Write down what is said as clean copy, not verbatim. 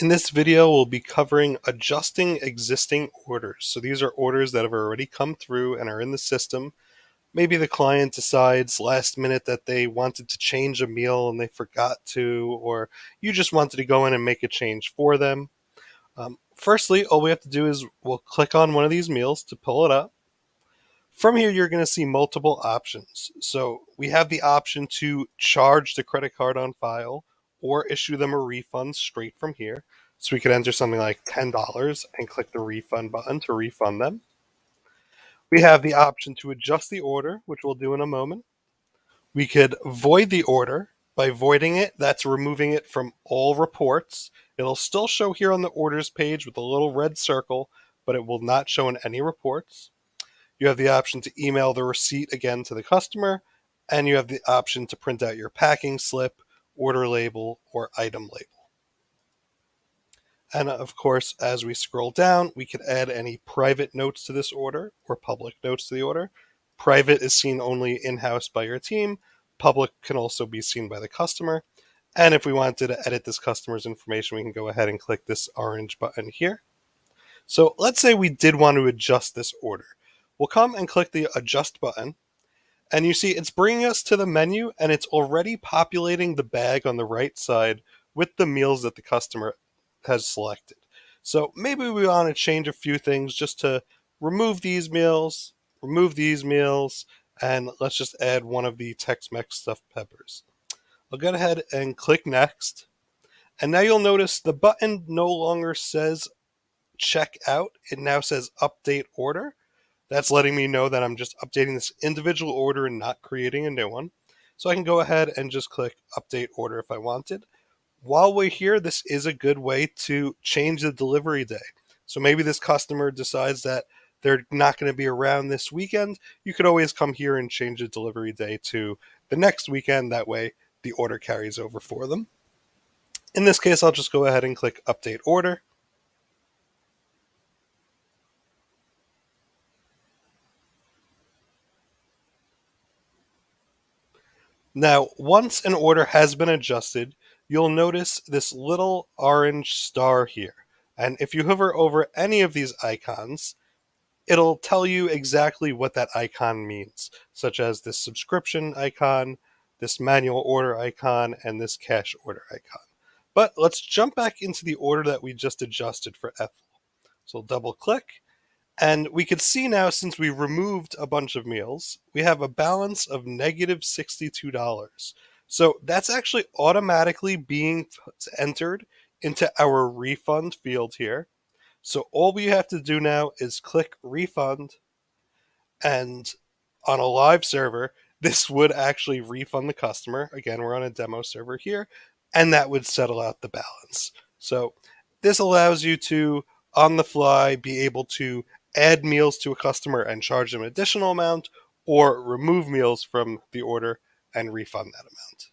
In this video, we'll be covering adjusting existing orders. So these are orders that have already come through and are in the system. Maybe the client decides last minute that they wanted to change a meal and they forgot to, or you just wanted to go in and make a change for them. Firstly, all we have to do is we'll click on one of these meals to pull it up. From here, you're going to see multiple options. So we have the option to charge the credit card on file or issue them a refund straight from here. So we could enter something like $10 and click the refund button to refund them. We have the option to adjust the order, which we'll do in a moment. We could void the order. By voiding it, that's removing it from all reports. It'll still show here on the orders page with a little red circle, but it will not show in any reports. You have the option to email the receipt again to the customer, and you have the option to print out your packing slip, order label, or item label. And of course, as we scroll down, we could add any private notes to this order or public notes to the order. Private is seen only in-house by your team. Public can also be seen by the customer. And if we wanted to edit this customer's information, we can go ahead and click this orange button here. So let's say we did want to adjust this order. We'll come and click the adjust button, and you see it's bringing us to the menu, and it's already populating the bag on the right side with the meals that the customer has selected. So maybe we want to change a few things just to remove these meals, and let's just add one of the Tex-Mex stuffed peppers. I'll go ahead and click next, and now you'll notice the button no longer says check out. It now says update order. That's letting me know that I'm just updating this individual order and not creating a new one. So I can go ahead and just click update order if I wanted. While we're here, this is a good way to change the delivery day. So maybe this customer decides that they're not going to be around this weekend. You could always come here and change the delivery day to the next weekend. That way the order carries over for them. In this case, I'll just go ahead and click update order. Now, once an order has been adjusted, you'll notice this little orange star here. And if you hover over any of these icons, it'll tell you exactly what that icon means, such as this subscription icon, this manual order icon, and this cash order icon. But let's jump back into the order that we just adjusted for Ethel. So double click, and we could see now, since we removed a bunch of meals, we have a balance of negative $62. So that's actually automatically being entered into our refund field here. So all we have to do now is click refund, and on a live server, this would actually refund the customer. Again, we're on a demo server here, and that would settle out the balance. So this allows you to, on the fly, be able to add meals to a customer and charge them an additional amount, or remove meals from the order and refund that amount.